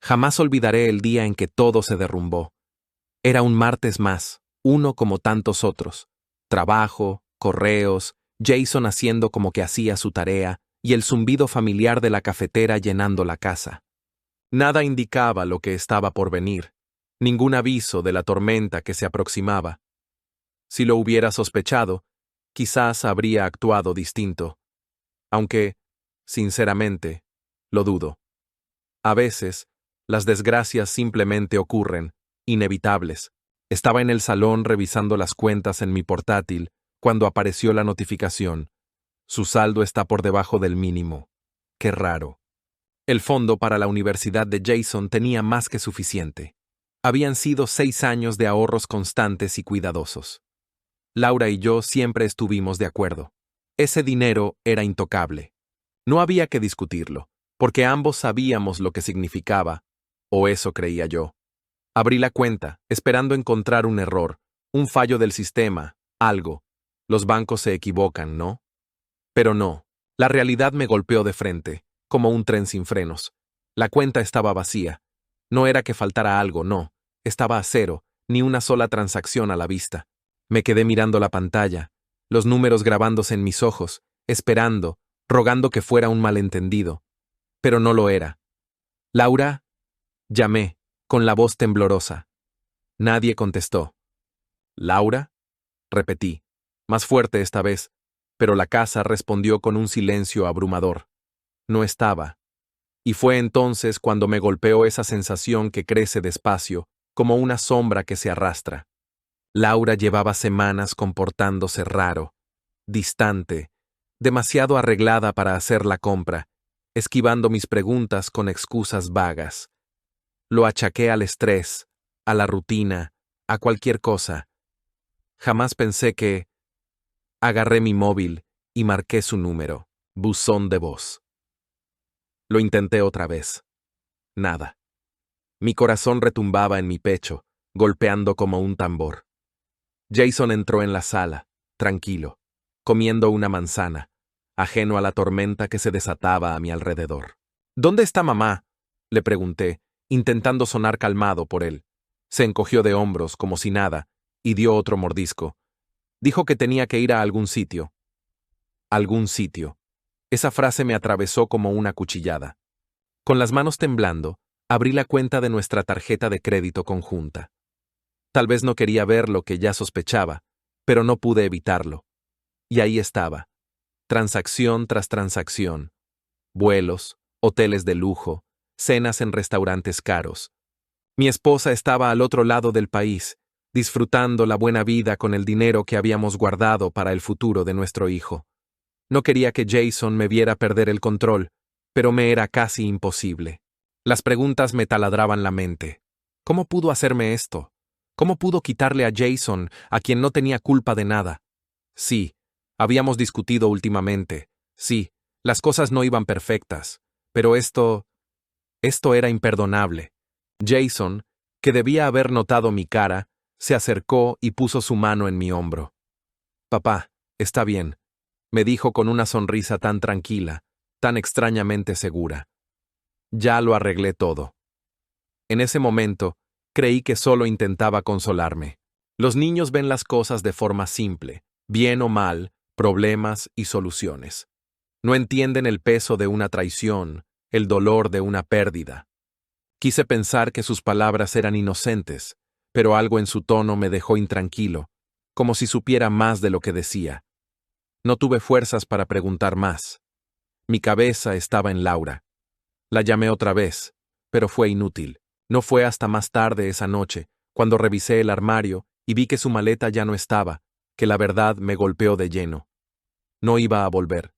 Jamás olvidaré el día en que todo se derrumbó. Era un martes más, uno como tantos otros. Trabajo, correos, Jason haciendo como que hacía su tarea y el zumbido familiar de la cafetera llenando la casa. Nada indicaba lo que estaba por venir, ningún aviso de la tormenta que se aproximaba. Si lo hubiera sospechado, quizás habría actuado distinto. Aunque, sinceramente, lo dudo. A veces, las desgracias simplemente ocurren, inevitables. Estaba en el salón revisando las cuentas en mi portátil cuando apareció la notificación. Su saldo está por debajo del mínimo. Qué raro. El fondo para la universidad de Jason tenía más que suficiente. Habían sido 6 años de ahorros constantes y cuidadosos. Laura y yo siempre estuvimos de acuerdo. Ese dinero era intocable. No había que discutirlo, porque ambos sabíamos lo que significaba, o eso creía yo. Abrí la cuenta, esperando encontrar un error, un fallo del sistema, algo. Los bancos se equivocan, ¿no? Pero no. La realidad me golpeó de frente, como un tren sin frenos. La cuenta estaba vacía. No era que faltara algo, no. Estaba a cero, ni una sola transacción a la vista. Me quedé mirando la pantalla, los números grabándose en mis ojos, esperando, rogando que fuera un malentendido. Pero no lo era. «Laura», llamé, con la voz temblorosa. Nadie contestó. «¿Laura?», repetí, más fuerte esta vez, pero la casa respondió con un silencio abrumador. No estaba. Y fue entonces cuando me golpeó esa sensación que crece despacio, como una sombra que se arrastra. Laura llevaba semanas comportándose raro, distante, demasiado arreglada para hacer la compra, esquivando mis preguntas con excusas vagas. Lo achaqué al estrés, a la rutina, a cualquier cosa. Jamás pensé que... Agarré mi móvil y marqué su número, buzón de voz. Lo intenté otra vez. Nada. Mi corazón retumbaba en mi pecho, golpeando como un tambor. Jason entró en la sala, tranquilo, comiendo una manzana, ajeno a la tormenta que se desataba a mi alrededor. «¿Dónde está mamá?», le pregunté, intentando sonar calmado por él. Se encogió de hombros como si nada y dio otro mordisco. Dijo que tenía que ir a algún sitio. Algún sitio. Esa frase me atravesó como una cuchillada. Con las manos temblando, abrí la cuenta de nuestra tarjeta de crédito conjunta. Tal vez no quería ver lo que ya sospechaba, pero no pude evitarlo. Y ahí estaba. Transacción tras transacción. Vuelos, hoteles de lujo, cenas en restaurantes caros. Mi esposa estaba al otro lado del país, disfrutando la buena vida con el dinero que habíamos guardado para el futuro de nuestro hijo. No quería que Jason me viera perder el control, pero me era casi imposible. Las preguntas me taladraban la mente. ¿Cómo pudo hacerme esto? ¿Cómo pudo quitarle a Jason, a quien no tenía culpa de nada? Sí, habíamos discutido últimamente. Sí, las cosas no iban perfectas. Pero esto era imperdonable. Jason, que debía haber notado mi cara, se acercó y puso su mano en mi hombro. «Papá, está bien», me dijo con una sonrisa tan tranquila, tan extrañamente segura. Ya lo arreglé todo. En ese momento, creí que solo intentaba consolarme. Los niños ven las cosas de forma simple, bien o mal, problemas y soluciones. No entienden el peso de una traición, el dolor de una pérdida. Quise pensar que sus palabras eran inocentes, pero algo en su tono me dejó intranquilo, como si supiera más de lo que decía. No tuve fuerzas para preguntar más. Mi cabeza estaba en Laura. La llamé otra vez, pero fue inútil. No fue hasta más tarde esa noche, cuando revisé el armario y vi que su maleta ya no estaba, que la verdad me golpeó de lleno. No iba a volver.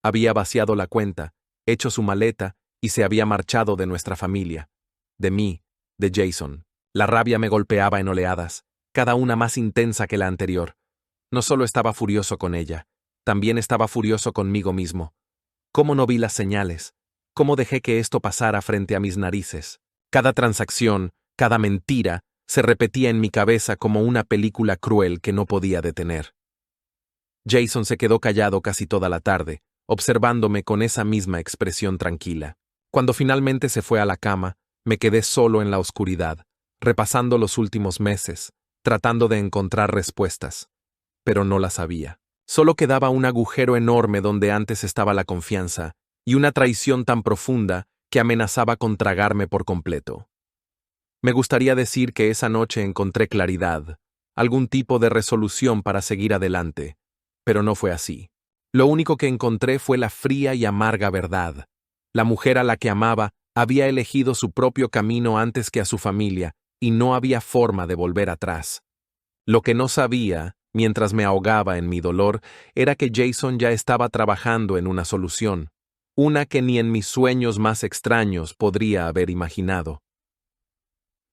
Había vaciado la cuenta, hecho su maleta y se había marchado de nuestra familia. De mí, de Jason. La rabia me golpeaba en oleadas, cada una más intensa que la anterior. No solo estaba furioso con ella, también estaba furioso conmigo mismo. ¿Cómo no vi las señales? ¿Cómo dejé que esto pasara frente a mis narices? Cada transacción, cada mentira, se repetía en mi cabeza como una película cruel que no podía detener. Jason se quedó callado casi toda la tarde, observándome con esa misma expresión tranquila. Cuando finalmente se fue a la cama, Me quedé solo en la oscuridad, repasando los últimos meses, tratando de encontrar respuestas, pero no las había. Solo quedaba un agujero enorme donde antes estaba la confianza, y una traición tan profunda que amenazaba con tragarme por completo. Me gustaría decir que esa noche encontré claridad, algún tipo de resolución para seguir adelante, pero no fue así. Lo único que encontré fue la fría y amarga verdad. La mujer a la que amaba había elegido su propio camino antes que a su familia, y no había forma de volver atrás. Lo que no sabía, mientras me ahogaba en mi dolor, era que Jason ya estaba trabajando en una solución, una que ni en mis sueños más extraños podría haber imaginado.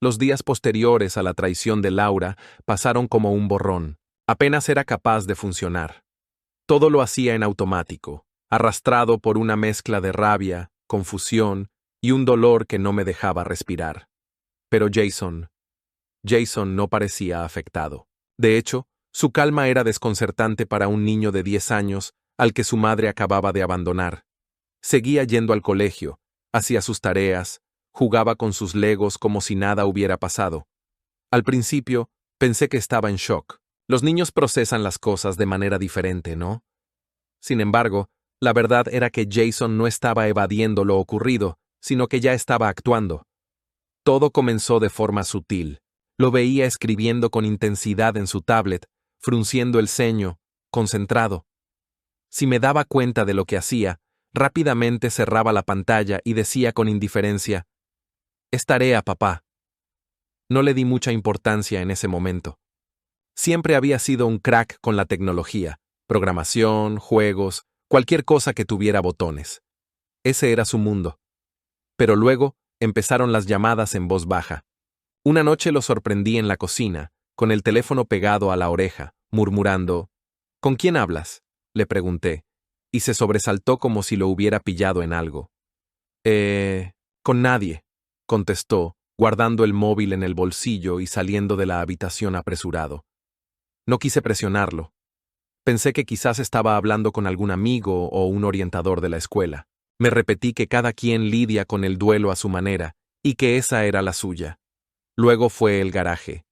Los días posteriores a la traición de Laura pasaron como un borrón. Apenas era capaz de funcionar. Todo lo hacía en automático, arrastrado por una mezcla de rabia, confusión y un dolor que no me dejaba respirar. Pero Jason no parecía afectado. De hecho, su calma era desconcertante para un niño de 10 años al que su madre acababa de abandonar. Seguía yendo al colegio, hacía sus tareas, jugaba con sus legos como si nada hubiera pasado. Al principio, pensé que estaba en shock. Los niños procesan las cosas de manera diferente, ¿no? Sin embargo, la verdad era que Jason no estaba evadiendo lo ocurrido, sino que ya estaba actuando. Todo comenzó de forma sutil. Lo veía escribiendo con intensidad en su tablet, frunciendo el ceño, concentrado. Si me daba cuenta de lo que hacía, rápidamente cerraba la pantalla y decía con indiferencia: «Es tarea, papá». No le di mucha importancia en ese momento. Siempre había sido un crack con la tecnología, programación, juegos, cualquier cosa que tuviera botones. Ese era su mundo. Pero luego empezaron las llamadas en voz baja. Una noche lo sorprendí en la cocina, con el teléfono pegado a la oreja, murmurando: «¿Con quién hablas?», le pregunté, y se sobresaltó como si lo hubiera pillado en algo. Con nadie», contestó, guardando el móvil en el bolsillo y saliendo de la habitación apresurado. No quise presionarlo. Pensé que quizás estaba hablando con algún amigo o un orientador de la escuela. Me repetí que cada quien lidia con el duelo a su manera, y que esa era la suya. Luego fue el garaje.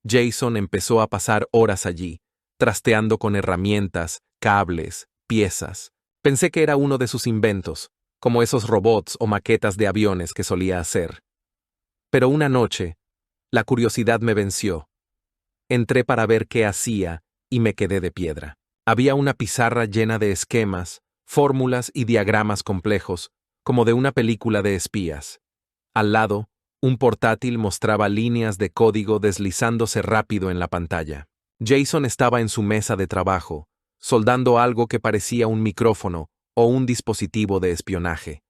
Jason empezó a pasar horas allí, trasteando con herramientas, cables, piezas. Pensé que era uno de sus inventos, como esos robots o maquetas de aviones que solía hacer. Pero una noche, la curiosidad me venció. Entré para ver qué hacía y me quedé de piedra. Había una pizarra llena de esquemas, fórmulas y diagramas complejos, como de una película de espías. Al lado, un portátil mostraba líneas de código deslizándose rápido en la pantalla. Jason estaba en su mesa de trabajo, soldando algo que parecía un micrófono o un dispositivo de espionaje.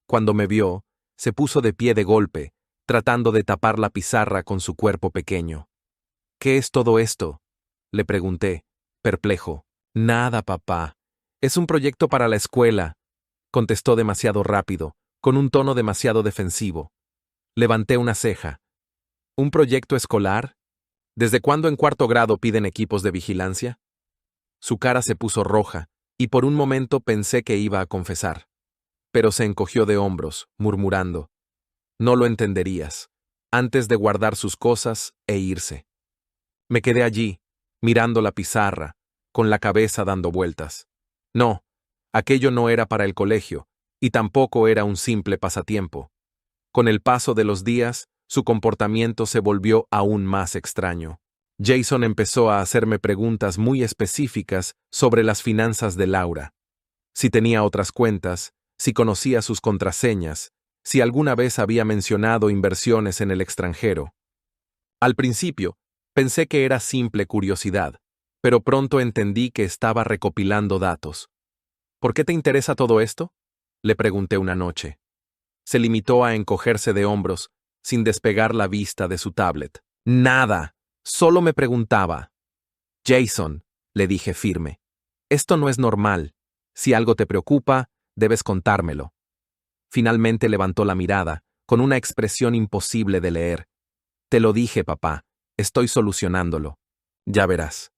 Cuando me vio, se puso de pie de golpe, tratando de tapar la pizarra con su cuerpo pequeño. «¿Qué es todo esto?», le pregunté, perplejo. «Nada, papá. Es un proyecto para la escuela», contestó demasiado rápido, con un tono demasiado defensivo. Levanté una ceja. «¿Un proyecto escolar? ¿Desde cuándo en cuarto grado piden equipos de vigilancia?». Su cara se puso roja, y por un momento pensé que iba a confesar. Pero se encogió de hombros, murmurando: «No lo entenderías», antes de guardar sus cosas e irse. Me quedé allí, mirando la pizarra, con la cabeza dando vueltas. No, aquello no era para el colegio, y tampoco era un simple pasatiempo. Con el paso de los días, su comportamiento se volvió aún más extraño. Jason empezó a hacerme preguntas muy específicas sobre las finanzas de Laura. Si tenía otras cuentas, si conocía sus contraseñas, si alguna vez había mencionado inversiones en el extranjero. Al principio, pensé que era simple curiosidad, pero pronto entendí que estaba recopilando datos. «¿Por qué te interesa todo esto?», le pregunté una noche. Se limitó a encogerse de hombros, sin despegar la vista de su tablet. «Nada, solo me preguntaba». «Jason», le dije firme, «esto no es normal. Si algo te preocupa, debes contármelo». Finalmente levantó la mirada, con una expresión imposible de leer. «Te lo dije, papá. Estoy solucionándolo. Ya verás».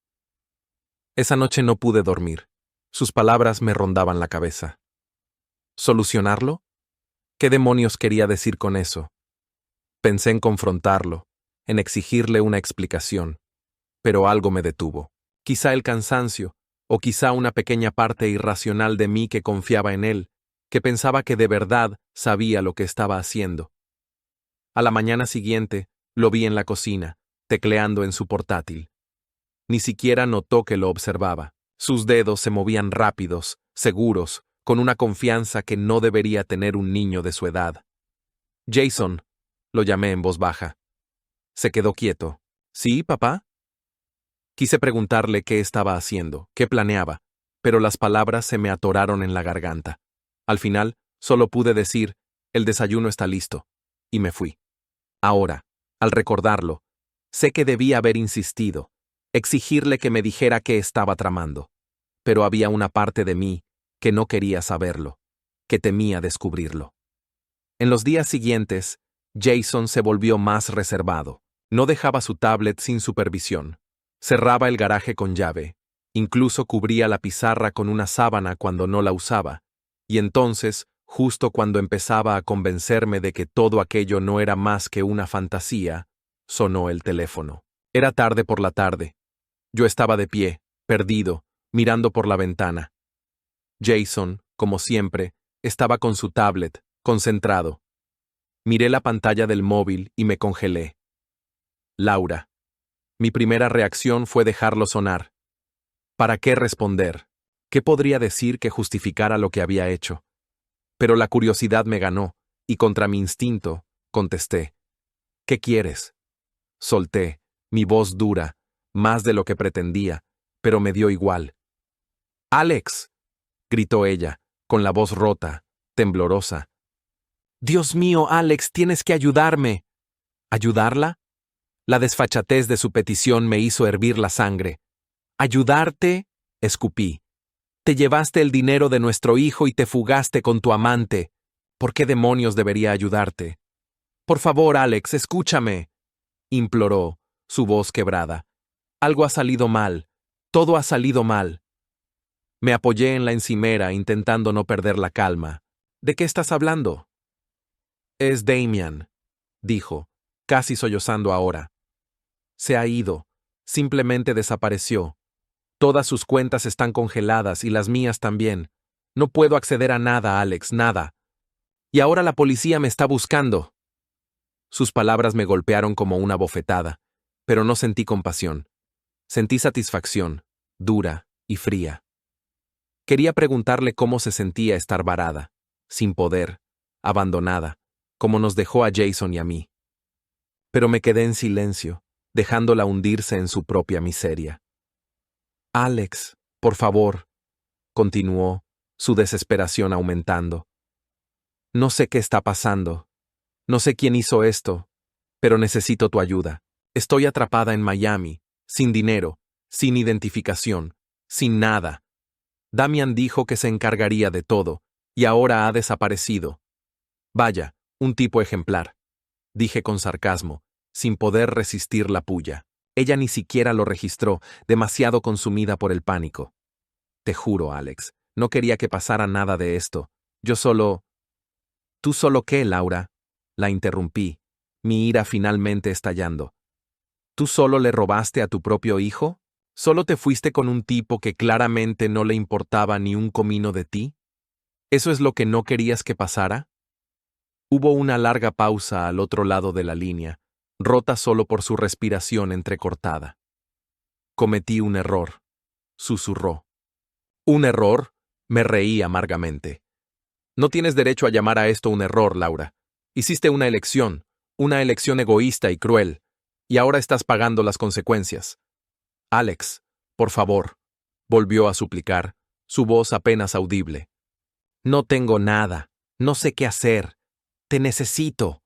Esa noche no pude dormir. Sus palabras me rondaban la cabeza. ¿Solucionarlo? ¿Qué demonios quería decir con eso? Pensé en confrontarlo, en exigirle una explicación, pero algo me detuvo. Quizá el cansancio, o quizá una pequeña parte irracional de mí que confiaba en él, que pensaba que de verdad sabía lo que estaba haciendo. A la mañana siguiente, lo vi en la cocina, tecleando en su portátil. Ni siquiera notó que lo observaba. Sus dedos se movían rápidos, seguros, con una confianza que no debería tener un niño de su edad. Jason, lo llamé en voz baja. Se quedó quieto. ¿Sí, papá? Quise preguntarle qué estaba haciendo, qué planeaba, pero las palabras se me atoraron en la garganta. Al final, solo pude decir, el desayuno está listo, y me fui. Ahora, al recordarlo, sé que debía haber insistido, exigirle que me dijera qué estaba tramando, pero había una parte de mí que no quería saberlo, que temía descubrirlo. En los días siguientes, Jason se volvió más reservado. No dejaba su tablet sin supervisión. Cerraba el garaje con llave. Incluso cubría la pizarra con una sábana cuando no la usaba. Y entonces, justo cuando empezaba a convencerme de que todo aquello no era más que una fantasía, sonó el teléfono. Era tarde por la tarde. Yo estaba de pie, perdido, mirando por la ventana. Jason, como siempre, estaba con su tablet, concentrado. Miré la pantalla del móvil y me congelé. Laura. Mi primera reacción fue dejarlo sonar. ¿Para qué responder? ¿Qué podría decir que justificara lo que había hecho? Pero la curiosidad me ganó, y contra mi instinto, contesté. ¿Qué quieres? Solté, mi voz dura, más de lo que pretendía, pero me dio igual. ¡Alex! Gritó ella, con la voz rota, temblorosa. Dios mío, Alex, tienes que ayudarme. ¿Ayudarla? La desfachatez de su petición me hizo hervir la sangre. ¿Ayudarte? Escupí. Te llevaste el dinero de nuestro hijo y te fugaste con tu amante. ¿Por qué demonios debería ayudarte? Por favor, Alex, escúchame, imploró, su voz quebrada. Algo ha salido mal. Todo ha salido mal. Me apoyé en la encimera intentando no perder la calma. ¿De qué estás hablando? Es Damian, dijo, casi sollozando ahora. Se ha ido. Simplemente desapareció. Todas sus cuentas están congeladas y las mías también. No puedo acceder a nada, Alex, nada. Y ahora la policía me está buscando. Sus palabras me golpearon como una bofetada, pero no sentí compasión. Sentí satisfacción, dura y fría. Quería preguntarle cómo se sentía estar varada, sin poder, abandonada, como nos dejó a Jason y a mí. Pero me quedé en silencio, dejándola hundirse en su propia miseria. Alex, por favor, continuó, su desesperación aumentando. No sé qué está pasando. No sé quién hizo esto, pero necesito tu ayuda. Estoy atrapada en Miami, sin dinero, sin identificación, sin nada. Damian dijo que se encargaría de todo, y ahora ha desaparecido. Vaya, un tipo ejemplar, dije con sarcasmo, sin poder resistir la pulla. Ella ni siquiera lo registró, demasiado consumida por el pánico. Te juro, Alex, no quería que pasara nada de esto. Yo solo... ¿Tú solo qué, Laura? La interrumpí, mi ira finalmente estallando. ¿Tú solo le robaste a tu propio hijo? ¿Solo te fuiste con un tipo que claramente no le importaba ni un comino de ti? ¿Eso es lo que no querías que pasara? Hubo una larga pausa al otro lado de la línea, rota solo por su respiración entrecortada. Cometí un error, susurró. ¿Un error? Me reí amargamente. No tienes derecho a llamar a esto un error, Laura. Hiciste una elección egoísta y cruel, y ahora estás pagando las consecuencias. Alex, por favor, volvió a suplicar, su voz apenas audible. No tengo nada, no sé qué hacer. Te necesito.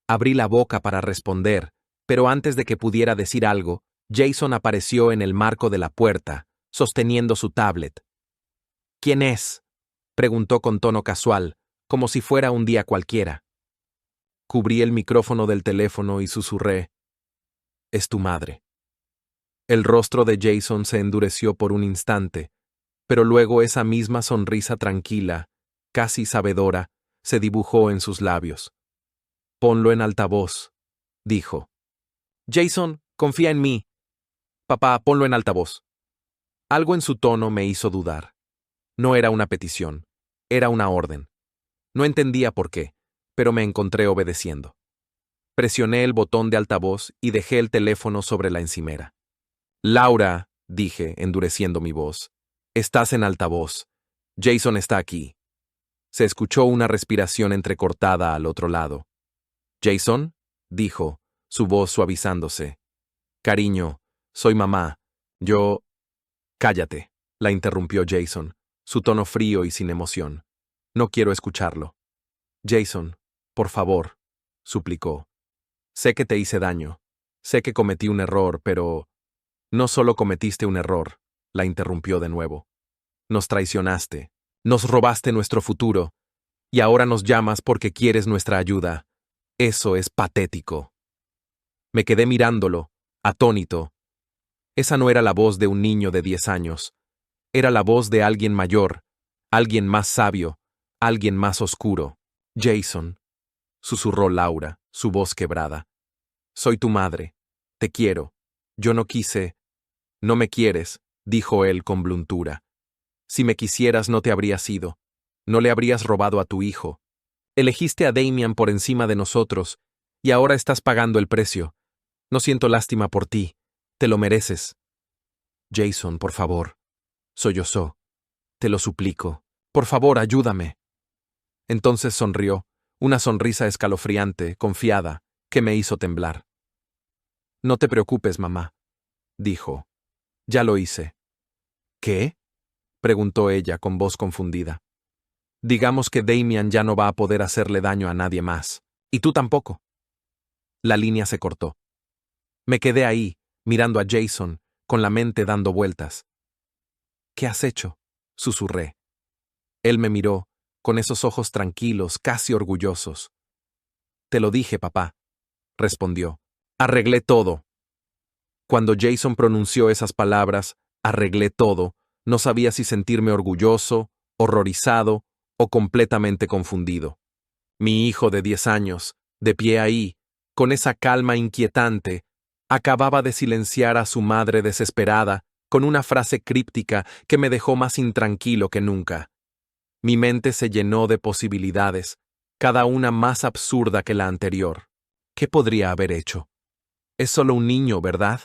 Abrí la boca para responder, pero antes de que pudiera decir algo, Jason apareció en el marco de la puerta, sosteniendo su tablet. ¿Quién es? Preguntó con tono casual, como si fuera un día cualquiera. Cubrí el micrófono del teléfono y susurré. Es tu madre. El rostro de Jason se endureció por un instante, pero luego esa misma sonrisa tranquila, casi sabedora, se dibujó en sus labios. Ponlo en altavoz, dijo. Jason, confía en mí. Papá, ponlo en altavoz. Algo en su tono me hizo dudar. No era una petición, era una orden. No entendía por qué, pero me encontré obedeciendo. Presioné el botón de altavoz y dejé el teléfono sobre la encimera. Laura, dije, endureciendo mi voz, estás en altavoz. Jason está aquí. Se escuchó una respiración entrecortada al otro lado. Jason, dijo, su voz suavizándose. Cariño, soy mamá. Yo... Cállate, la interrumpió Jason, su tono frío y sin emoción. No quiero escucharlo. Jason, por favor, suplicó. Sé que te hice daño. Sé que cometí un error, pero... No solo cometiste un error, la interrumpió de nuevo. Nos traicionaste, nos robaste nuestro futuro, y ahora nos llamas porque quieres nuestra ayuda. Eso es patético. Me quedé mirándolo, atónito. Esa no era la voz de un niño de 10 años. Era la voz de alguien mayor, alguien más sabio, alguien más oscuro. Jason, susurró Laura, su voz quebrada. Soy tu madre. Te quiero. Yo no quise. No me quieres, dijo él con bluntura. Si me quisieras no te habrías ido. No le habrías robado a tu hijo. Elegiste a Damian por encima de nosotros, y ahora estás pagando el precio. No siento lástima por ti. Te lo mereces. Jason, por favor. Sollozó. Te lo suplico. Por favor, ayúdame. Entonces sonrió, una sonrisa escalofriante, confiada, que me hizo temblar. No te preocupes, mamá, dijo. Ya lo hice. ¿Qué? Preguntó ella con voz confundida. Digamos que Damian ya no va a poder hacerle daño a nadie más. Y tú tampoco. La línea se cortó. Me quedé ahí, mirando a Jason, con la mente dando vueltas. ¿Qué has hecho? Susurré. Él me miró, con esos ojos tranquilos, casi orgullosos. Te lo dije, papá, respondió. Arreglé todo. Cuando Jason pronunció esas palabras, arreglé todo, no sabía si sentirme orgulloso, horrorizado o completamente confundido. Mi hijo de 10 años, de pie ahí, con esa calma inquietante, acababa de silenciar a su madre desesperada con una frase críptica que me dejó más intranquilo que nunca. Mi mente se llenó de posibilidades, cada una más absurda que la anterior. ¿Qué podría haber hecho? Es solo un niño, ¿verdad?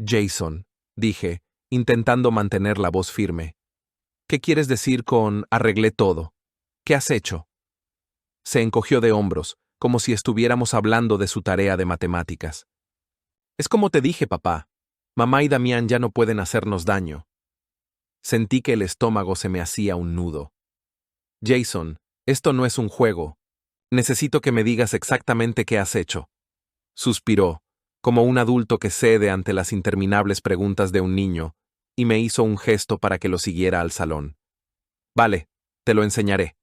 Jason, dije, intentando mantener la voz firme. ¿Qué quieres decir con arreglé todo? ¿Qué has hecho? Se encogió de hombros, como si estuviéramos hablando de su tarea de matemáticas. Es como te dije, papá. Mamá y Damián ya no pueden hacernos daño. Sentí que el estómago se me hacía un nudo. Jason, esto no es un juego. Necesito que me digas exactamente qué has hecho. Suspiró, como un adulto que cede ante las interminables preguntas de un niño, y me hizo un gesto para que lo siguiera al salón. Vale, te lo enseñaré.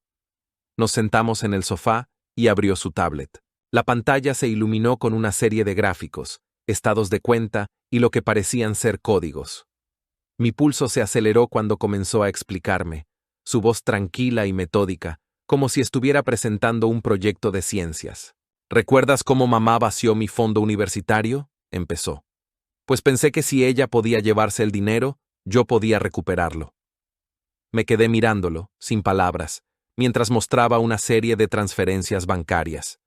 Nos sentamos en el sofá y abrió su tablet. La pantalla se iluminó con una serie de gráficos, estados de cuenta y lo que parecían ser códigos. Mi pulso se aceleró cuando comenzó a explicarme, su voz tranquila y metódica, como si estuviera presentando un proyecto de ciencias. ¿Recuerdas cómo mamá vació mi fondo universitario? Empezó. Pues pensé que si ella podía llevarse el dinero, yo podía recuperarlo. Me quedé mirándolo, sin palabras, mientras mostraba una serie de transferencias bancarias.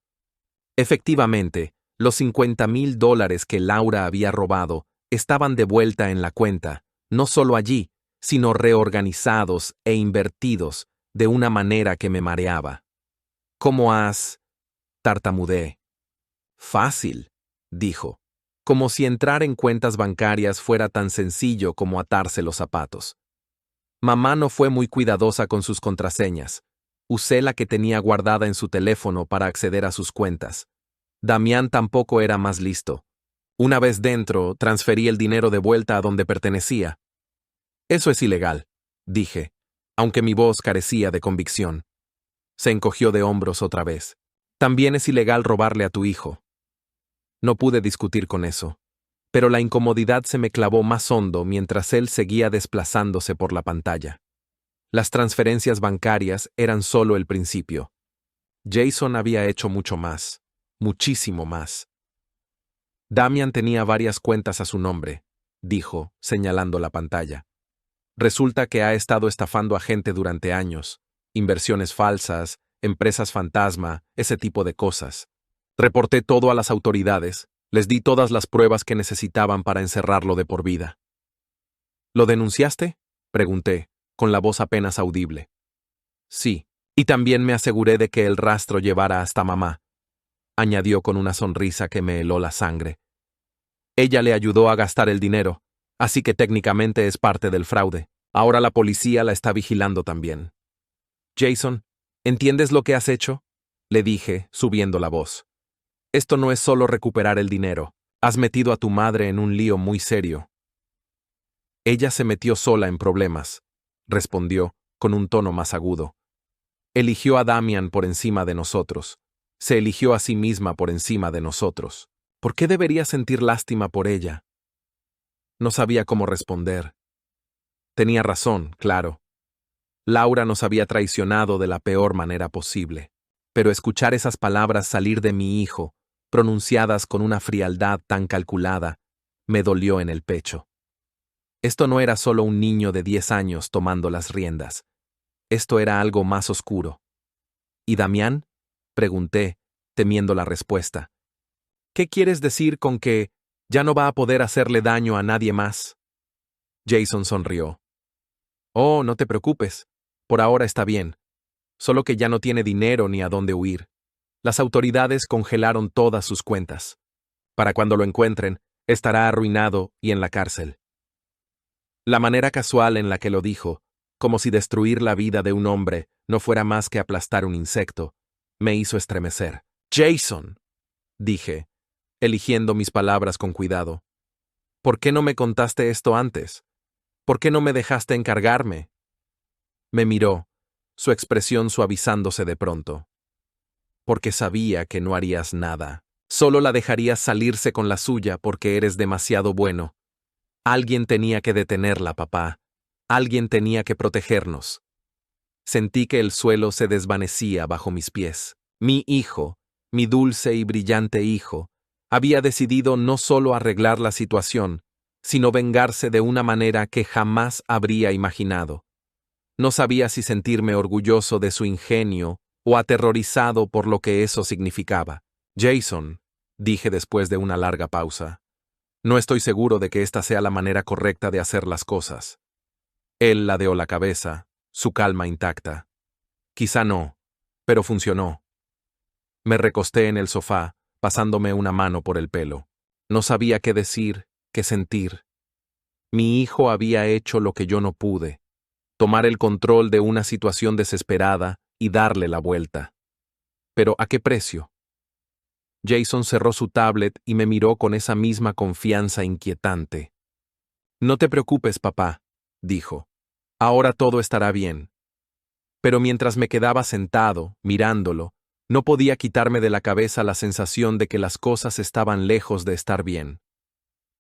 Efectivamente, los $50,000 que Laura había robado estaban de vuelta en la cuenta, no solo allí, sino reorganizados e invertidos de una manera que me mareaba. ¿Cómo has...? Tartamudeé. Fácil, dijo, como si entrar en cuentas bancarias fuera tan sencillo como atarse los zapatos. Mamá no fue muy cuidadosa con sus contraseñas. Usé la que tenía guardada en su teléfono para acceder a sus cuentas. Damián tampoco era más listo. Una vez dentro, transferí el dinero de vuelta a donde pertenecía. Eso es ilegal, dije, aunque mi voz carecía de convicción. Se encogió de hombros otra vez. También es ilegal robarle a tu hijo. No pude discutir con eso, pero la incomodidad se me clavó más hondo mientras él seguía desplazándose por la pantalla. Las transferencias bancarias eran solo el principio. Jason había hecho mucho más, muchísimo más. Damian tenía varias cuentas a su nombre, dijo, señalando la pantalla. Resulta que ha estado estafando a gente durante años, inversiones falsas, empresas fantasma, ese tipo de cosas. Reporté todo a las autoridades, les di todas las pruebas que necesitaban para encerrarlo de por vida. ¿Lo denunciaste?, pregunté, con la voz apenas audible. Sí, y también me aseguré de que el rastro llevara hasta mamá, añadió con una sonrisa que me heló la sangre. Ella le ayudó a gastar el dinero, así que técnicamente es parte del fraude. Ahora la policía la está vigilando también. Jason, ¿entiendes lo que has hecho?, le dije, subiendo la voz. Esto no es solo recuperar el dinero. Has metido a tu madre en un lío muy serio. Ella se metió sola en problemas, respondió, con un tono más agudo. Eligió a Damian por encima de nosotros. Se eligió a sí misma por encima de nosotros. ¿Por qué debería sentir lástima por ella? No sabía cómo responder. Tenía razón, claro. Laura nos había traicionado de la peor manera posible. Pero escuchar esas palabras salir de mi hijo, pronunciadas con una frialdad tan calculada, me dolió en el pecho. Esto no era solo un niño de 10 años tomando las riendas. Esto era algo más oscuro. ¿Y Damián?, pregunté, temiendo la respuesta. ¿Qué quieres decir con que ya no va a poder hacerle daño a nadie más? Jason sonrió. Oh, no te preocupes. Por ahora está bien. Solo que ya no tiene dinero ni a dónde huir. Las autoridades congelaron todas sus cuentas. Para cuando lo encuentren, estará arruinado y en la cárcel. La manera casual en la que lo dijo, como si destruir la vida de un hombre no fuera más que aplastar un insecto, me hizo estremecer. Jason, dije, eligiendo mis palabras con cuidado. ¿Por qué no me contaste esto antes? ¿Por qué no me dejaste encargarme? Me miró, su expresión suavizándose de pronto. Porque sabía que no harías nada. Solo la dejarías salirse con la suya porque eres demasiado bueno. Alguien tenía que detenerla, papá. Alguien tenía que protegernos. Sentí que el suelo se desvanecía bajo mis pies. Mi hijo, mi dulce y brillante hijo, había decidido no solo arreglar la situación, sino vengarse de una manera que jamás habría imaginado. No sabía si sentirme orgulloso de su ingenio o aterrorizado por lo que eso significaba. Jason, dije después de una larga pausa, no estoy seguro de que esta sea la manera correcta de hacer las cosas. Él ladeó la cabeza, su calma intacta. Quizá no, pero funcionó. Me recosté en el sofá, pasándome una mano por el pelo. No sabía qué decir, qué sentir. Mi hijo había hecho lo que yo no pude, tomar el control de una situación desesperada y darle la vuelta. Pero ¿a qué precio? Jason cerró su tablet y me miró con esa misma confianza inquietante. No te preocupes, papá, dijo. Ahora todo estará bien. Pero mientras me quedaba sentado, mirándolo, no podía quitarme de la cabeza la sensación de que las cosas estaban lejos de estar bien.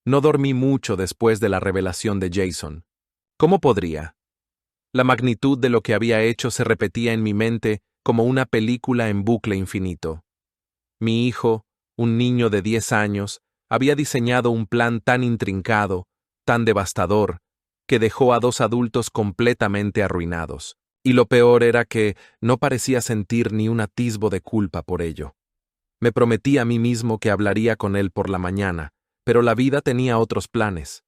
No dormí mucho después de la revelación de Jason. ¿Cómo podría? La magnitud de lo que había hecho se repetía en mi mente como una película en bucle infinito. Mi hijo, un niño de 10 años, había diseñado un plan tan intrincado, tan devastador, que dejó a 2 adultos completamente arruinados. Y lo peor era que no parecía sentir ni un atisbo de culpa por ello. Me prometí a mí mismo que hablaría con él por la mañana, pero la vida tenía otros planes.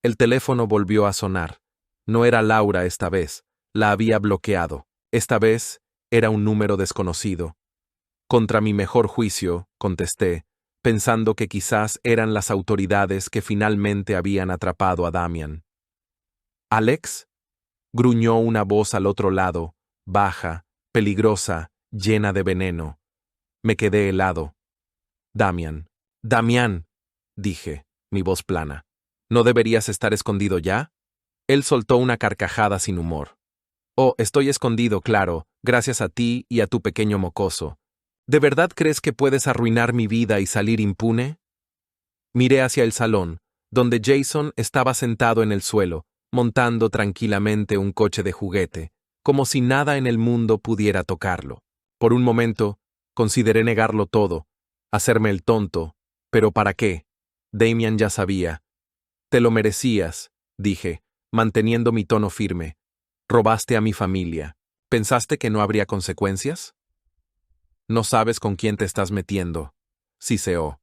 El teléfono volvió a sonar. No era Laura esta vez, la había bloqueado. Esta vez era un número desconocido. Contra mi mejor juicio, contesté, pensando que quizás eran las autoridades que finalmente habían atrapado a Damian. ¿Alex?, gruñó una voz al otro lado, baja, peligrosa, llena de veneno. Me quedé helado. Damian. Damián, dije, mi voz plana. ¿No deberías estar escondido ya? Él soltó una carcajada sin humor. Oh, estoy escondido, claro, gracias a ti y a tu pequeño mocoso. ¿De verdad crees que puedes arruinar mi vida y salir impune? Miré hacia el salón, donde Jason estaba sentado en el suelo, montando tranquilamente un coche de juguete, como si nada en el mundo pudiera tocarlo. Por un momento, consideré negarlo todo, hacerme el tonto, pero ¿para qué? Damian ya sabía. Te lo merecías, dije, manteniendo mi tono firme. Robaste a mi familia. ¿Pensaste que no habría consecuencias? No sabes con quién te estás metiendo. Siseó.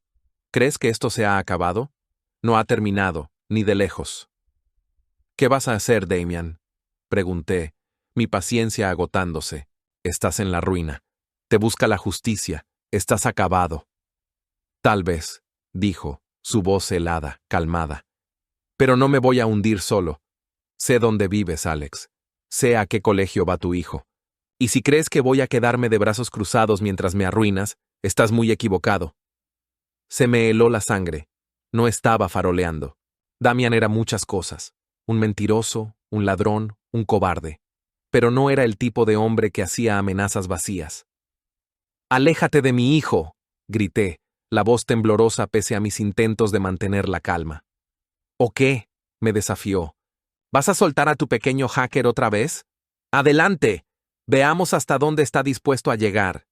¿Crees que esto se ha acabado? No ha terminado, ni de lejos. ¿Qué vas a hacer, Damian? Pregunté, mi paciencia agotándose. Estás en la ruina. Te busca la justicia. Estás acabado. Tal vez, dijo, su voz helada, calmada. Pero no me voy a hundir solo. Sé dónde vives, Alex. Sé a qué colegio va tu hijo. Y si crees que voy a quedarme de brazos cruzados mientras me arruinas, estás muy equivocado. Se me heló la sangre. No estaba faroleando. Damian era muchas cosas. Un mentiroso, un ladrón, un cobarde. Pero no era el tipo de hombre que hacía amenazas vacías. «¡Aléjate de mi hijo!», grité, la voz temblorosa pese a mis intentos de mantener la calma. «¿O qué?», me desafió. «¿Vas a soltar a tu pequeño hacker otra vez? ¡Adelante! Veamos hasta dónde está dispuesto a llegar».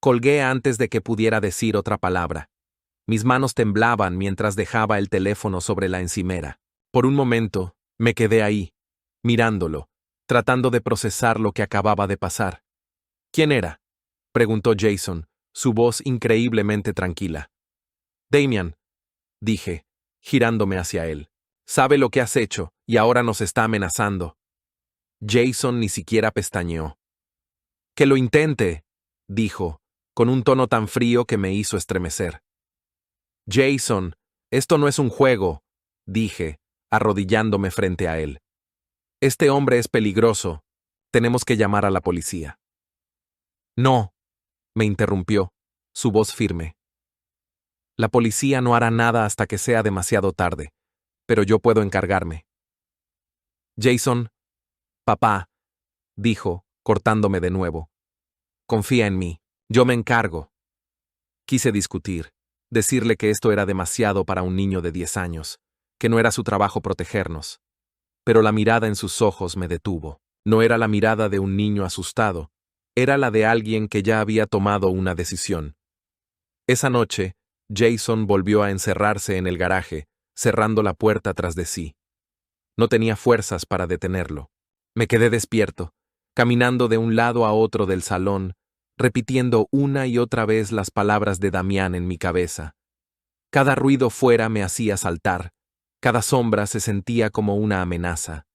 Colgué antes de que pudiera decir otra palabra. Mis manos temblaban mientras dejaba el teléfono sobre la encimera. Por un momento, me quedé ahí, mirándolo, tratando de procesar lo que acababa de pasar. «¿Quién era?», preguntó Jason, su voz increíblemente tranquila. «Damian», dije, girándome hacia él. «Sabe lo que has hecho, y ahora nos está amenazando». Jason ni siquiera pestañeó. «Que lo intente», dijo, con un tono tan frío que me hizo estremecer. «Jason, esto no es un juego», dije, arrodillándome frente a él. «Este hombre es peligroso. Tenemos que llamar a la policía». «No», me interrumpió, su voz firme. «La policía no hará nada hasta que sea demasiado tarde, pero yo puedo encargarme». «Jason, papá», dijo, cortándome de nuevo. «Confía en mí, yo me encargo». Quise discutir, decirle que esto era demasiado para un niño de 10 años, que no era su trabajo protegernos. Pero la mirada en sus ojos me detuvo. No era la mirada de un niño asustado, era la de alguien que ya había tomado una decisión. Esa noche, Jason volvió a encerrarse en el garaje, cerrando la puerta tras de sí. No tenía fuerzas para detenerlo. Me quedé despierto, caminando de un lado a otro del salón, repitiendo una y otra vez las palabras de Damián en mi cabeza. Cada ruido fuera me hacía saltar, cada sombra se sentía como una amenaza.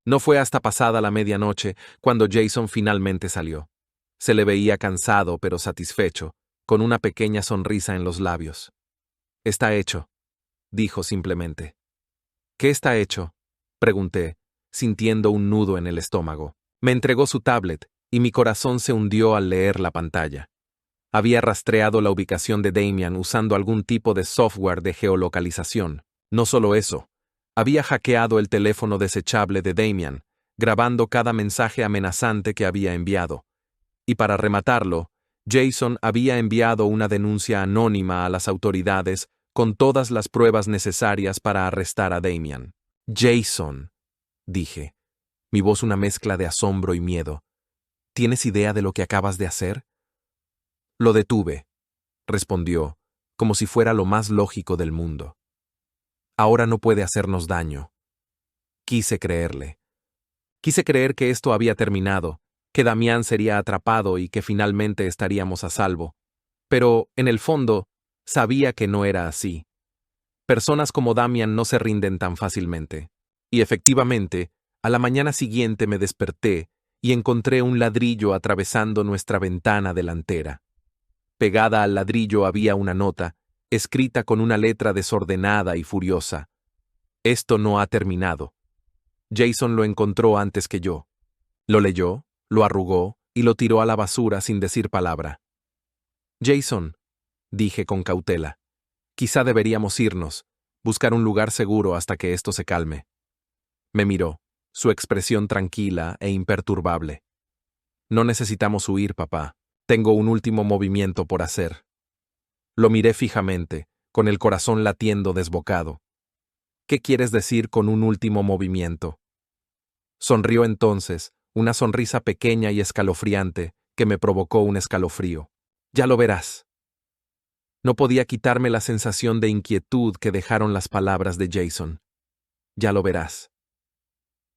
No fue hasta pasada la medianoche cuando Jason finalmente salió. Se le veía cansado pero satisfecho, con una pequeña sonrisa en los labios. «Está hecho», dijo simplemente. «¿Qué está hecho?», pregunté, sintiendo un nudo en el estómago. Me entregó su tablet, y mi corazón se hundió al leer la pantalla. Había rastreado la ubicación de Damian usando algún tipo de software de geolocalización. No solo eso, había hackeado el teléfono desechable de Damian, grabando cada mensaje amenazante que había enviado. Y para rematarlo, Jason había enviado una denuncia anónima a las autoridades con todas las pruebas necesarias para arrestar a Damian. «Jason», dije, mi voz una mezcla de asombro y miedo. «¿Tienes idea de lo que acabas de hacer?». «Lo detuve», respondió, como si fuera lo más lógico del mundo. «Ahora no puede hacernos daño». Quise creerle. Quise creer que esto había terminado, que Damián sería atrapado y que finalmente estaríamos a salvo. Pero, en el fondo, sabía que no era así. Personas como Damián no se rinden tan fácilmente. Y efectivamente, a la mañana siguiente me desperté y encontré un ladrillo atravesando nuestra ventana delantera. Pegada al ladrillo había una nota, escrita con una letra desordenada y furiosa. «Esto no ha terminado». Jason lo encontró antes que yo. Lo leyó, lo arrugó y lo tiró a la basura sin decir palabra. «Jason», dije con cautela, «quizá deberíamos irnos, buscar un lugar seguro hasta que esto se calme». Me miró, su expresión tranquila e imperturbable. «No necesitamos huir, papá. Tengo un último movimiento por hacer». Lo miré fijamente, con el corazón latiendo desbocado. «¿Qué quieres decir con un último movimiento?». Sonrió entonces, una sonrisa pequeña y escalofriante que me provocó un escalofrío. Ya lo verás. No podía quitarme la sensación de inquietud que dejaron las palabras de Jason. Ya lo verás.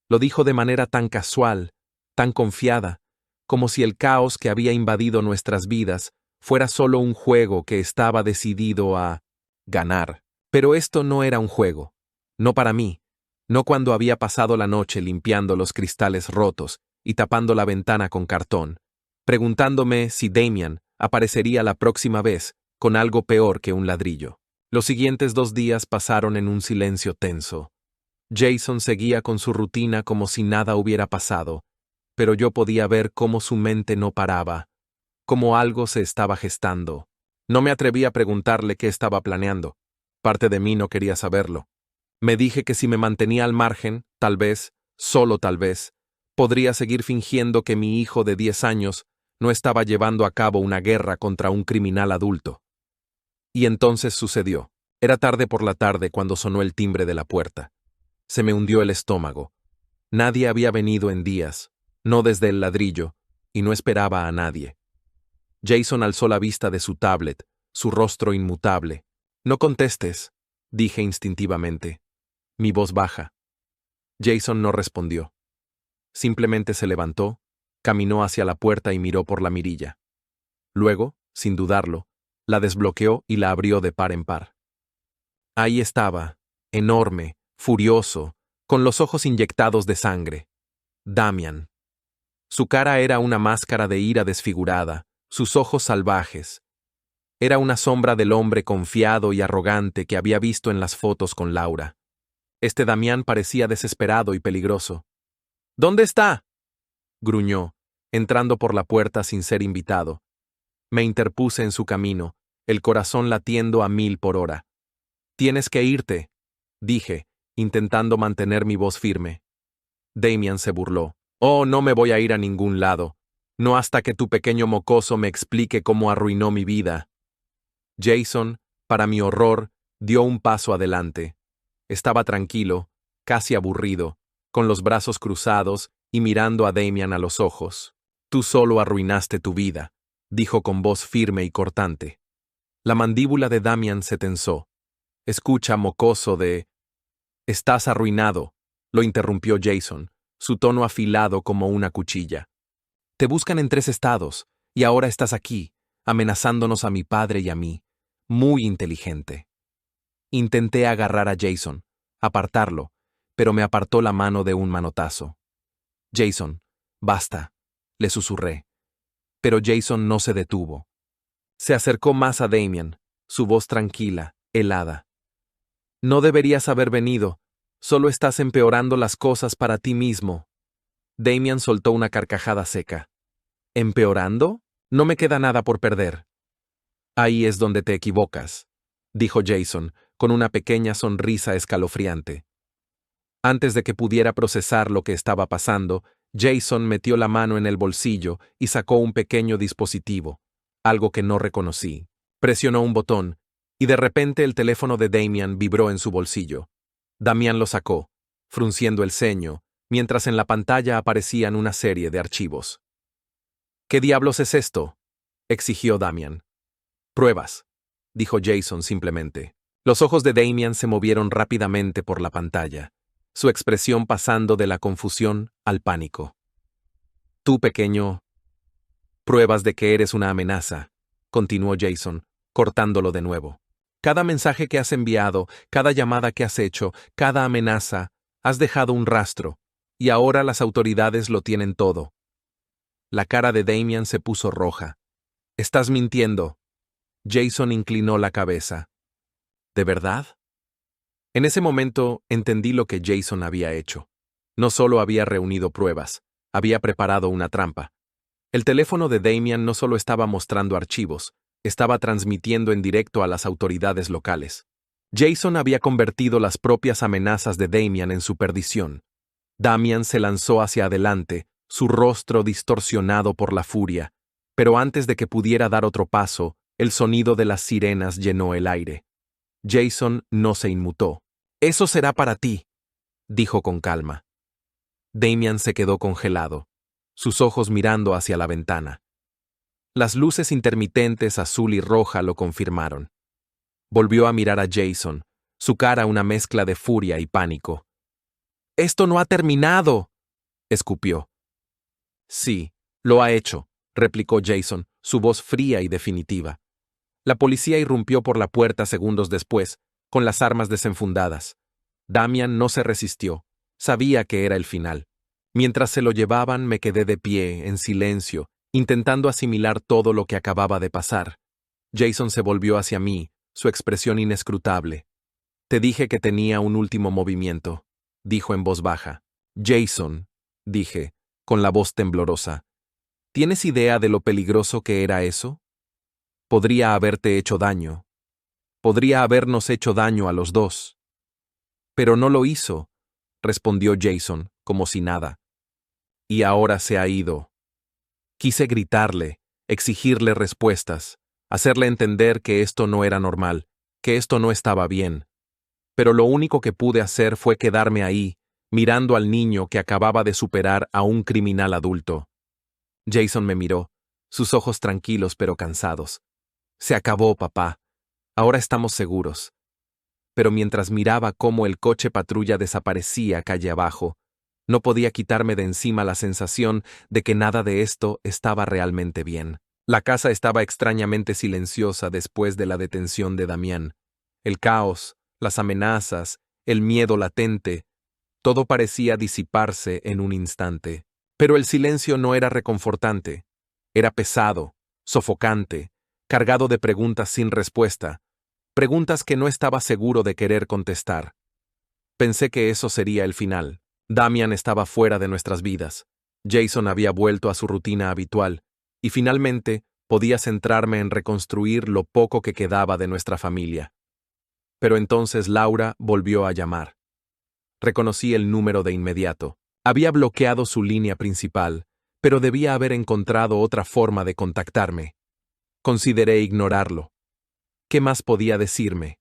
Lo dijo de manera tan casual, tan confiada, como si el caos que había invadido nuestras vidas fuera solo un juego que estaba decidido a ganar. Pero esto no era un juego. No para mí. No cuando había pasado la noche limpiando los cristales rotos y tapando la ventana con cartón, preguntándome si Damian aparecería la próxima vez con algo peor que un ladrillo. Los siguientes 2 días pasaron en un silencio tenso. Jason seguía con su rutina como si nada hubiera pasado, pero yo podía ver cómo su mente no paraba, cómo algo se estaba gestando. No me atreví a preguntarle qué estaba planeando. Parte de mí no quería saberlo. Me dije que si me mantenía al margen, tal vez, solo tal vez, podría seguir fingiendo que mi hijo de 10 años no estaba llevando a cabo una guerra contra un criminal adulto. Y entonces sucedió. Era tarde por la tarde cuando sonó el timbre de la puerta. Se me hundió el estómago. Nadie había venido en días, no desde el ladrillo, y no esperaba a nadie. Jason alzó la vista de su tablet, su rostro inmutable. No contestes, dije instintivamente. Mi voz baja. Jason no respondió. Simplemente se levantó, caminó hacia la puerta y miró por la mirilla. Luego, sin dudarlo, la desbloqueó y la abrió de par en par. Ahí estaba, enorme, furioso, con los ojos inyectados de sangre. Damian. Su cara era una máscara de ira desfigurada, sus ojos salvajes. Era una sombra del hombre confiado y arrogante que había visto en las fotos con Laura. Este Damián parecía desesperado y peligroso. ¿Dónde está?, gruñó, entrando por la puerta sin ser invitado. Me interpuse en su camino, el corazón latiendo a 1000 por hora. Tienes que irte, dije, intentando mantener mi voz firme. Damian se burló. Oh, no me voy a ir a ningún lado. No hasta que tu pequeño mocoso me explique cómo arruinó mi vida. Jason, para mi horror, dio un paso adelante. Estaba tranquilo, casi aburrido, con los brazos cruzados y mirando a Damian a los ojos. Tú solo arruinaste tu vida, dijo con voz firme y cortante. La mandíbula de Damian se tensó. Escucha, mocoso de... Estás arruinado, lo interrumpió Jason, su tono afilado como una cuchilla. Te buscan en 3 estados, y ahora estás aquí, amenazándonos a mi padre y a mí. Muy inteligente. Intenté agarrar a Jason, apartarlo, pero me apartó la mano de un manotazo. Jason, basta, le susurré. Pero Jason no se detuvo. Se acercó más a Damian, su voz tranquila, helada. No deberías haber venido, solo estás empeorando las cosas para ti mismo. Damian soltó una carcajada seca. ¿Empeorando? No me queda nada por perder. Ahí es donde te equivocas, dijo Jason, con una pequeña sonrisa escalofriante. Antes de que pudiera procesar lo que estaba pasando, Jason metió la mano en el bolsillo y sacó un pequeño dispositivo, algo que no reconocí. Presionó un botón, y de repente el teléfono de Damian vibró en su bolsillo. Damian lo sacó, frunciendo el ceño, mientras en la pantalla aparecían una serie de archivos. ¿Qué diablos es esto?, exigió Damian. Pruebas, dijo Jason simplemente. Los ojos de Damian se movieron rápidamente por la pantalla, su expresión pasando de la confusión al pánico. Tú, pequeño... Pruebas de que eres una amenaza, continuó Jason, cortándolo de nuevo. Cada mensaje que has enviado, cada llamada que has hecho, cada amenaza, has dejado un rastro, y ahora las autoridades lo tienen todo. La cara de Damian se puso roja. Estás mintiendo. Jason inclinó la cabeza. ¿De verdad? En ese momento entendí lo que Jason había hecho. No solo había reunido pruebas, había preparado una trampa. El teléfono de Damian no solo estaba mostrando archivos, estaba transmitiendo en directo a las autoridades locales. Jason había convertido las propias amenazas de Damian en su perdición. Damian se lanzó hacia adelante, su rostro distorsionado por la furia, pero antes de que pudiera dar otro paso, el sonido de las sirenas llenó el aire. Jason no se inmutó. «Eso será para ti», dijo con calma. Damian se quedó congelado, sus ojos mirando hacia la ventana. Las luces intermitentes azul y roja lo confirmaron. Volvió a mirar a Jason, su cara una mezcla de furia y pánico. «¡Esto no ha terminado!», escupió. «Sí, lo ha hecho», replicó Jason, su voz fría y definitiva. La policía irrumpió por la puerta segundos después, con las armas desenfundadas. Damian no se resistió. Sabía que era el final. Mientras se lo llevaban, me quedé de pie, en silencio, intentando asimilar todo lo que acababa de pasar. Jason se volvió hacia mí, su expresión inescrutable. «Te dije que tenía un último movimiento», dijo en voz baja. «Jason», dije, con la voz temblorosa, ¿tienes idea de lo peligroso que era eso? Podría haberte hecho daño. Podría habernos hecho daño a los dos. Pero no lo hizo, respondió Jason, como si nada. Y ahora se ha ido. Quise gritarle, exigirle respuestas, hacerle entender que esto no era normal, que esto no estaba bien. Pero lo único que pude hacer fue quedarme ahí, mirando al niño que acababa de superar a un criminal adulto. Jason me miró, sus ojos tranquilos pero cansados. «Se acabó, papá. Ahora estamos seguros». Pero mientras miraba cómo el coche patrulla desaparecía calle abajo, no podía quitarme de encima la sensación de que nada de esto estaba realmente bien. La casa estaba extrañamente silenciosa después de la detención de Damián. El caos, las amenazas, el miedo latente, todo parecía disiparse en un instante. Pero el silencio no era reconfortante. Era pesado, sofocante, cargado de preguntas sin respuesta, preguntas que no estaba seguro de querer contestar. Pensé que eso sería el final. Damian estaba fuera de nuestras vidas. Jason había vuelto a su rutina habitual, y finalmente podía centrarme en reconstruir lo poco que quedaba de nuestra familia. Pero entonces Laura volvió a llamar. Reconocí el número de inmediato. Había bloqueado su línea principal, pero debía haber encontrado otra forma de contactarme. Consideré ignorarlo. ¿Qué más podía decirme?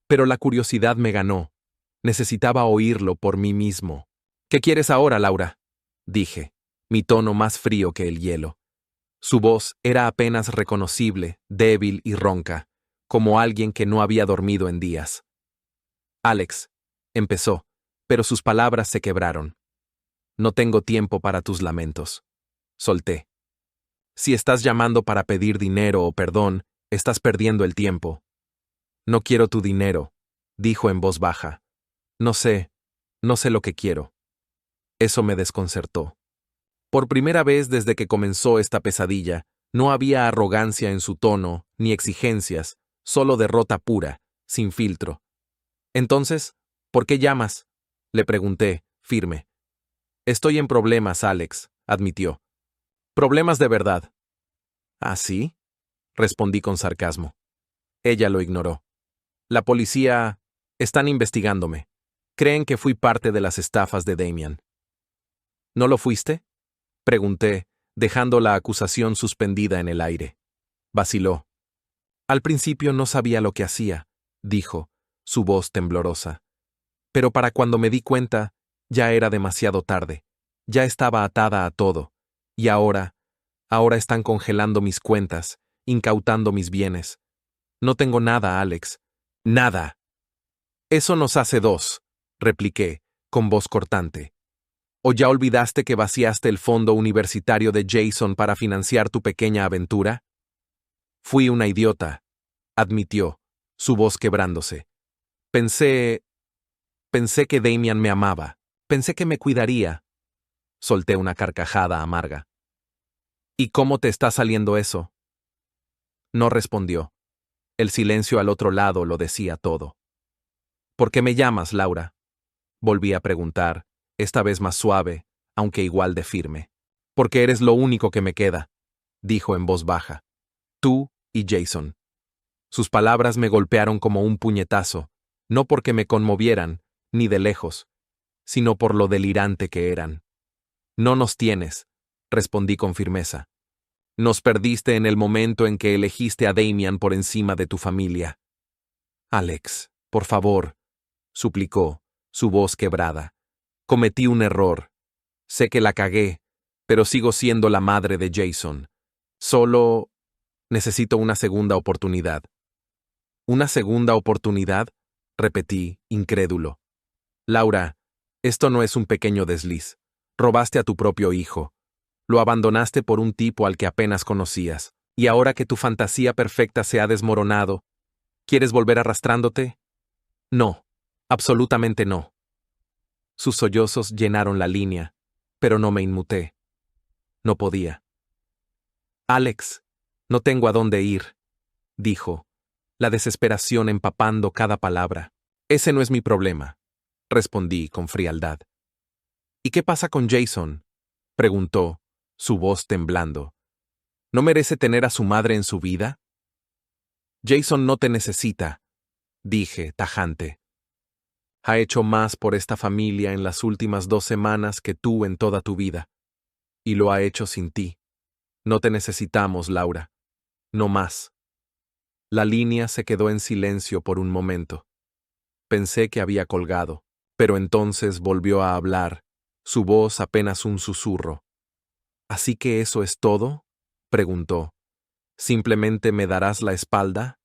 Pero la curiosidad me ganó. Necesitaba oírlo por mí mismo. «¿Qué quieres ahora, Laura?», dije, mi tono más frío que el hielo. Su voz era apenas reconocible, débil y ronca, como alguien que no había dormido en días. «Alex», empezó, pero sus palabras se quebraron. «No tengo tiempo para tus lamentos», solté. «Si estás llamando para pedir dinero o perdón, estás perdiendo el tiempo». «No quiero tu dinero», dijo en voz baja. No sé lo que quiero». Eso me desconcertó. Por primera vez desde que comenzó esta pesadilla, no había arrogancia en su tono, ni exigencias, solo derrota pura, sin filtro. «Entonces, ¿por qué llamas?», le pregunté, firme. «Estoy en problemas, Alex», admitió. «Problemas de verdad». «¿Ah, sí?», respondí con sarcasmo. Ella lo ignoró. «La policía... están investigándome. Creen que fui parte de las estafas de Damian». «¿No lo fuiste?», pregunté, dejando la acusación suspendida en el aire. Vaciló. «Al principio no sabía lo que hacía», dijo, su voz temblorosa. «Pero para cuando me di cuenta, ya era demasiado tarde. Ya estaba atada a todo. Y ahora están congelando mis cuentas, incautando mis bienes. No tengo nada, Alex. Nada». «Eso nos hace dos», repliqué, con voz cortante. ¿O ya olvidaste que vaciaste el fondo universitario de Jason para financiar tu pequeña aventura? «Fui una idiota», admitió, su voz quebrándose. Pensé que Damian me amaba. Pensé que me cuidaría». Solté una carcajada amarga. «¿Y cómo te está saliendo eso?». No respondió. El silencio al otro lado lo decía todo. «¿Por qué me llamas, Laura?», volví a preguntar, esta vez más suave, aunque igual de firme. «Porque eres lo único que me queda», dijo en voz baja. «Tú y Jason». Sus palabras me golpearon como un puñetazo, no porque me conmovieran, ni de lejos, sino por lo delirante que eran. «No nos tienes», respondí con firmeza. «Nos perdiste en el momento en que elegiste a Damian por encima de tu familia». «Alex, por favor», suplicó, su voz quebrada. «Cometí un error. Sé que la cagué, pero sigo siendo la madre de Jason. Solo necesito una segunda oportunidad. ¿Una segunda oportunidad? Repetí, incrédulo. Laura, esto no es un pequeño desliz. Robaste a tu propio hijo. Lo abandonaste por un tipo al que apenas conocías. Y ahora que tu fantasía perfecta se ha desmoronado, ¿quieres volver arrastrándote? No, absolutamente no. Sus sollozos llenaron la línea, pero no me inmuté. No podía. Alex, no tengo a dónde ir, dijo, la desesperación empapando cada palabra. Ese no es mi problema, respondí con frialdad. ¿Y qué pasa con Jason? Preguntó, su voz temblando. ¿No merece tener a su madre en su vida? Jason no te necesita, dije, tajante. Ha hecho más por esta familia en las últimas 2 semanas que tú en toda tu vida. Y lo ha hecho sin ti. No te necesitamos, Laura. No más. La línea se quedó en silencio por un momento. Pensé que había colgado, pero entonces volvió a hablar, su voz apenas un susurro. ¿Así que eso es todo? Preguntó. ¿Simplemente me darás la espalda?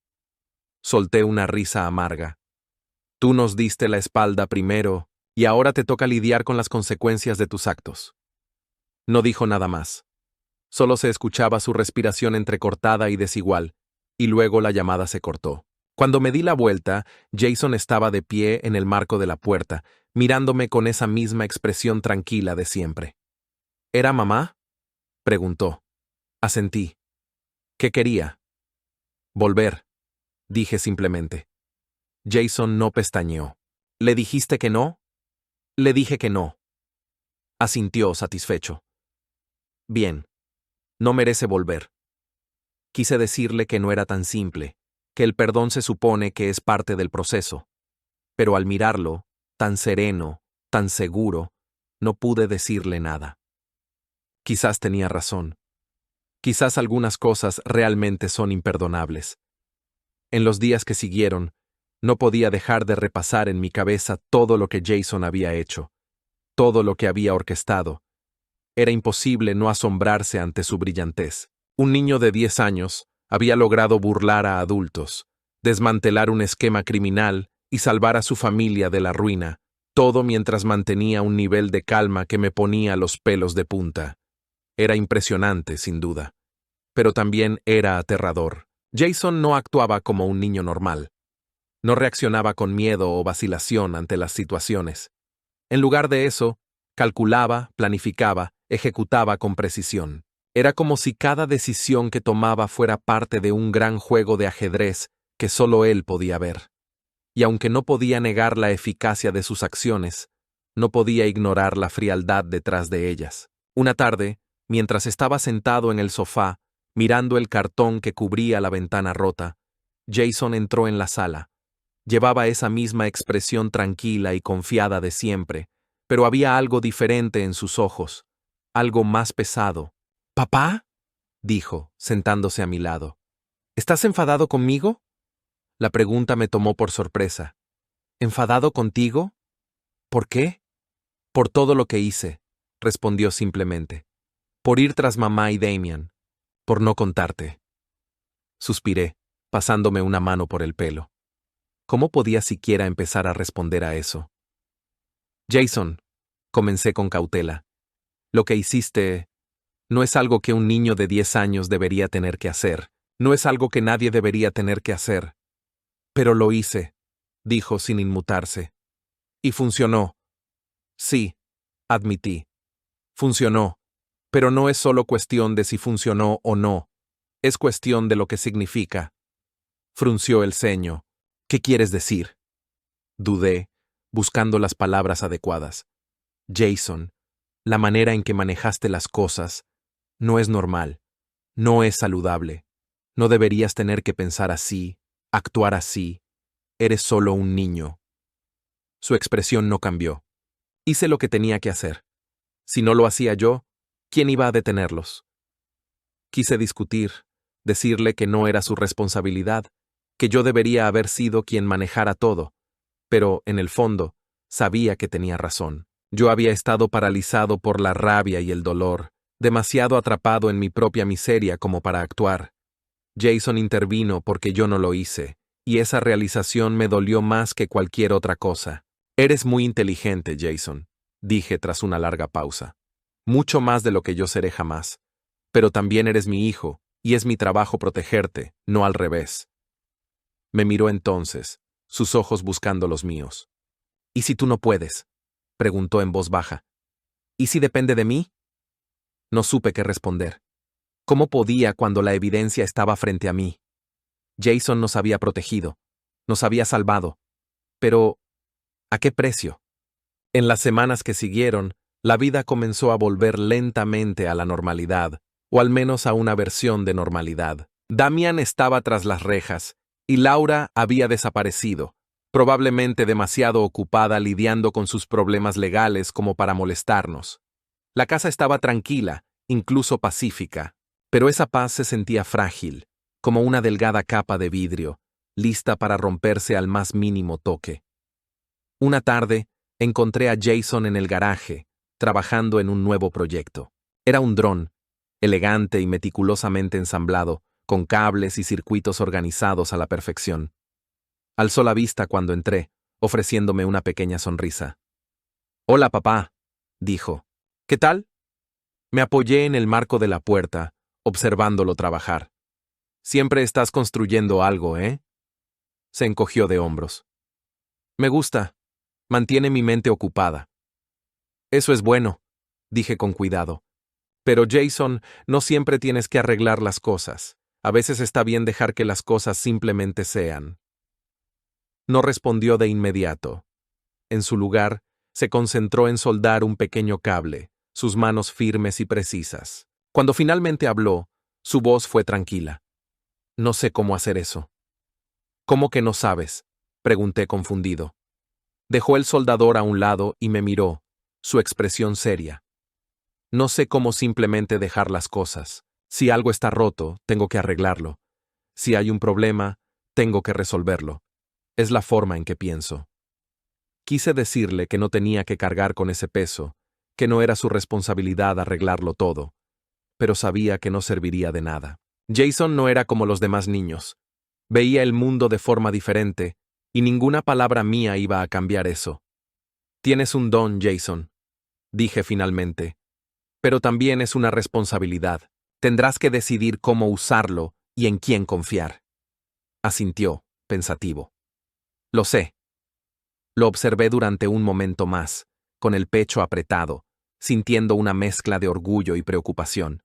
Solté una risa amarga. Tú nos diste la espalda primero, y ahora te toca lidiar con las consecuencias de tus actos. No dijo nada más. Solo se escuchaba su respiración entrecortada y desigual, y luego la llamada se cortó. Cuando me di la vuelta, Jason estaba de pie en el marco de la puerta, mirándome con esa misma expresión tranquila de siempre. ¿Era mamá? Preguntó. Asentí. ¿Qué quería? Volver, dije simplemente. Jason no pestañeó. ¿Le dijiste que no? Le dije que no. Asintió satisfecho. Bien. No merece volver. Quise decirle que no era tan simple, que el perdón se supone que es parte del proceso. Pero al mirarlo, tan sereno, tan seguro, no pude decirle nada. Quizás tenía razón. Quizás algunas cosas realmente son imperdonables. En los días que siguieron, no podía dejar de repasar en mi cabeza todo lo que Jason había hecho, todo lo que había orquestado. Era imposible no asombrarse ante su brillantez. Un niño de 10 años había logrado burlar a adultos, desmantelar un esquema criminal y salvar a su familia de la ruina, todo mientras mantenía un nivel de calma que me ponía los pelos de punta. Era impresionante, sin duda. Pero también era aterrador. Jason no actuaba como un niño normal. No reaccionaba con miedo o vacilación ante las situaciones. En lugar de eso, calculaba, planificaba, ejecutaba con precisión. Era como si cada decisión que tomaba fuera parte de un gran juego de ajedrez que solo él podía ver. Y aunque no podía negar la eficacia de sus acciones, no podía ignorar la frialdad detrás de ellas. Una tarde, mientras estaba sentado en el sofá, mirando el cartón que cubría la ventana rota, Jason entró en la sala. Llevaba esa misma expresión tranquila y confiada de siempre, pero había algo diferente en sus ojos, algo más pesado. «¿Papá?», dijo, sentándose a mi lado. «¿Estás enfadado conmigo?». La pregunta me tomó por sorpresa. «¿Enfadado contigo? ¿Por qué?». «Por todo lo que hice», respondió simplemente. «Por ir tras mamá y Damian. Por no contarte». Suspiré, pasándome una mano por el pelo. ¿Cómo podía siquiera empezar a responder a eso? «Jason», comencé con cautela, «lo que hiciste no es algo que un niño de 10 años debería tener que hacer. No es algo que nadie debería tener que hacer». «Pero lo hice», dijo sin inmutarse. «Y funcionó». «Sí», admití. «Funcionó. Pero no es solo cuestión de si funcionó o no. Es cuestión de lo que significa». Frunció el ceño. «¿Qué quieres decir?». Dudé, buscando las palabras adecuadas. «Jason, la manera en que manejaste las cosas no es normal, no es saludable. No deberías tener que pensar así, actuar así. Eres solo un niño». Su expresión no cambió. Hice lo que tenía que hacer. Si no lo hacía yo, ¿quién iba a detenerlos? Quise discutir, decirle que no era su responsabilidad, que yo debería haber sido quien manejara todo, pero, en el fondo, sabía que tenía razón. Yo había estado paralizado por la rabia y el dolor, demasiado atrapado en mi propia miseria como para actuar. Jason intervino porque yo no lo hice, y esa realización me dolió más que cualquier otra cosa. Eres muy inteligente, Jason, dije tras una larga pausa. Mucho más de lo que yo seré jamás. Pero también eres mi hijo, y es mi trabajo protegerte, no al revés. Me miró entonces, sus ojos buscando los míos. ¿Y si tú no puedes?, preguntó en voz baja. ¿Y si depende de mí? No supe qué responder. ¿Cómo podía cuando la evidencia estaba frente a mí? Jason nos había protegido, nos había salvado. Pero, ¿a qué precio? En las semanas que siguieron, la vida comenzó a volver lentamente a la normalidad, o al menos a una versión de normalidad. Damian estaba tras las rejas, y Laura había desaparecido, probablemente demasiado ocupada lidiando con sus problemas legales como para molestarnos. La casa estaba tranquila, incluso pacífica, pero esa paz se sentía frágil, como una delgada capa de vidrio, lista para romperse al más mínimo toque. Una tarde, encontré a Jason en el garaje, trabajando en un nuevo proyecto. Era un dron, elegante y meticulosamente ensamblado, con cables y circuitos organizados a la perfección. Alzó la vista cuando entré, ofreciéndome una pequeña sonrisa. «Hola, papá», dijo. «¿Qué tal?» Me apoyé en el marco de la puerta, observándolo trabajar. «Siempre estás construyendo algo, ¿eh?» Se encogió de hombros. «Me gusta. Mantiene mi mente ocupada». «Eso es bueno», dije con cuidado. «Pero Jason, no siempre tienes que arreglar las cosas. A veces está bien dejar que las cosas simplemente sean». No respondió de inmediato. En su lugar, se concentró en soldar un pequeño cable, sus manos firmes y precisas. Cuando finalmente habló, su voz fue tranquila. «No sé cómo hacer eso». «¿Cómo que no sabes?», pregunté confundido. Dejó el soldador a un lado y me miró, su expresión seria. «No sé cómo simplemente dejar las cosas. Si algo está roto, tengo que arreglarlo. Si hay un problema, tengo que resolverlo. Es la forma en que pienso». Quise decirle que no tenía que cargar con ese peso, que no era su responsabilidad arreglarlo todo, pero sabía que no serviría de nada. Jason no era como los demás niños. Veía el mundo de forma diferente, y ninguna palabra mía iba a cambiar eso. «Tienes un don, Jason», dije finalmente, «pero también es una responsabilidad. Tendrás que decidir cómo usarlo y en quién confiar». Asintió, pensativo. «Lo sé». Lo observé durante un momento más, con el pecho apretado, sintiendo una mezcla de orgullo y preocupación.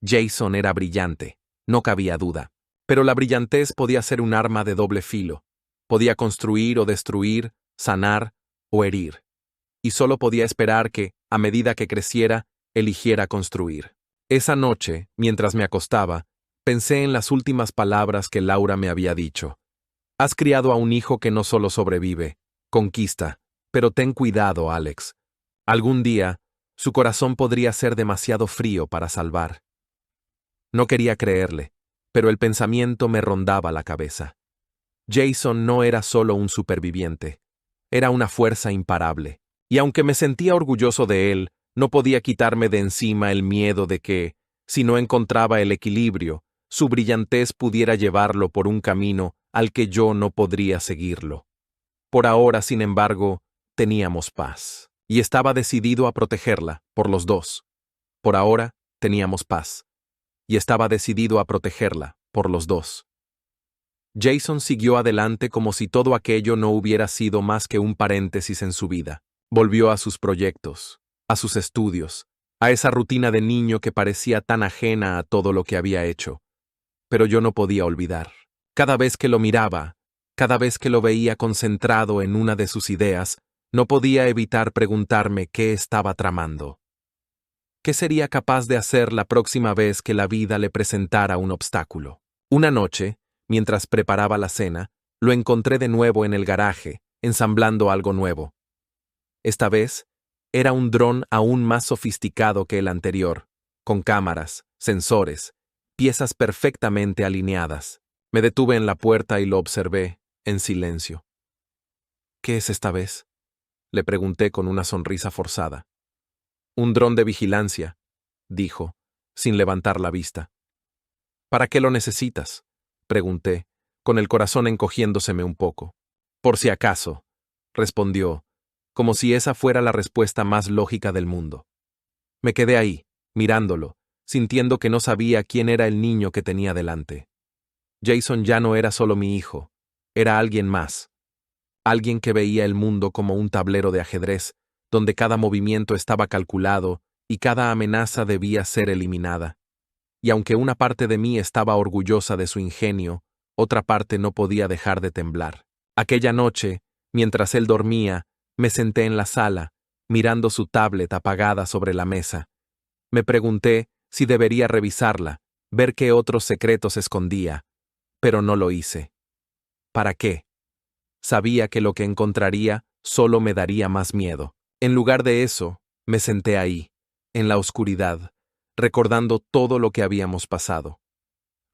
Jason era brillante, no cabía duda, pero la brillantez podía ser un arma de doble filo. Podía construir o destruir, sanar o herir. Y solo podía esperar que, a medida que creciera, eligiera construir. Esa noche, mientras me acostaba, pensé en las últimas palabras que Laura me había dicho. «Has criado a un hijo que no solo sobrevive, conquista, pero ten cuidado, Alex. Algún día, su corazón podría ser demasiado frío para salvar». No quería creerle, pero el pensamiento me rondaba la cabeza. Jason no era solo un superviviente, era una fuerza imparable, y aunque me sentía orgulloso de él, no podía quitarme de encima el miedo de que, si no encontraba el equilibrio, su brillantez pudiera llevarlo por un camino al que yo no podría seguirlo. Por ahora, sin embargo, teníamos paz, y estaba decidido a protegerla, por los dos. Por ahora, teníamos paz, y estaba decidido a protegerla, por los dos. Jason siguió adelante como si todo aquello no hubiera sido más que un paréntesis en su vida. Volvió a sus proyectos, a sus estudios, a esa rutina de niño que parecía tan ajena a todo lo que había hecho. Pero yo no podía olvidar. Cada vez que lo miraba, cada vez que lo veía concentrado en una de sus ideas, no podía evitar preguntarme qué estaba tramando. ¿Qué sería capaz de hacer la próxima vez que la vida le presentara un obstáculo? Una noche, mientras preparaba la cena, lo encontré de nuevo en el garaje, ensamblando algo nuevo. Esta vez, era un dron aún más sofisticado que el anterior, con cámaras, sensores, piezas perfectamente alineadas. Me detuve en la puerta y lo observé, en silencio. «¿Qué es esta vez?», le pregunté con una sonrisa forzada. «Un dron de vigilancia. dijo, sin levantar la vista. ¿Para qué lo necesitas? Pregunté, con el corazón encogiéndoseme un poco. Por si acaso, respondió, como si esa fuera la respuesta más lógica del mundo. Me quedé ahí, mirándolo, sintiendo que no sabía quién era el niño que tenía delante. Jason ya no era solo mi hijo, era alguien más. Alguien que veía el mundo como un tablero de ajedrez, donde cada movimiento estaba calculado y cada amenaza debía ser eliminada. Y aunque una parte de mí estaba orgullosa de su ingenio, otra parte no podía dejar de temblar. Aquella noche, mientras él dormía, me senté en la sala, mirando su tablet apagada sobre la mesa. Me pregunté si debería revisarla, ver qué otros secretos escondía, pero no lo hice. ¿Para qué? Sabía que lo que encontraría solo me daría más miedo. En lugar de eso, me senté ahí, en la oscuridad, recordando todo lo que habíamos pasado.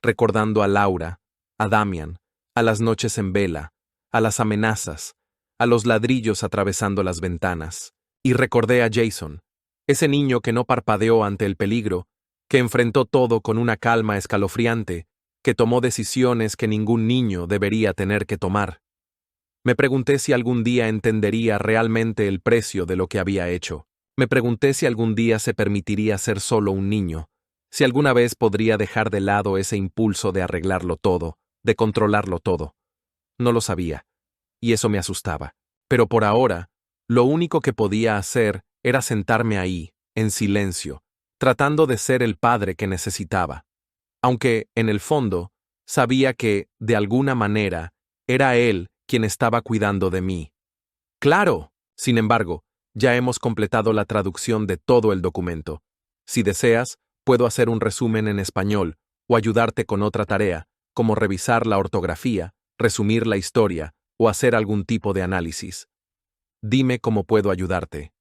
Recordando a Laura, a Damian, a las noches en vela, a las amenazas, a los ladrillos atravesando las ventanas. Y recordé a Jason, ese niño que no parpadeó ante el peligro, que enfrentó todo con una calma escalofriante, que tomó decisiones que ningún niño debería tener que tomar. Me pregunté si algún día entendería realmente el precio de lo que había hecho. Me pregunté si algún día se permitiría ser solo un niño, si alguna vez podría dejar de lado ese impulso de arreglarlo todo, de controlarlo todo. No lo sabía, y eso me asustaba. Pero por ahora, lo único que podía hacer era sentarme ahí, en silencio, tratando de ser el padre que necesitaba. Aunque, en el fondo, sabía que, de alguna manera, era él quien estaba cuidando de mí. ¡Claro! Sin embargo, ya hemos completado la traducción de todo el documento. Si deseas, puedo hacer un resumen en español o ayudarte con otra tarea, como revisar la ortografía, resumir la historia o hacer algún tipo de análisis. Dime cómo puedo ayudarte.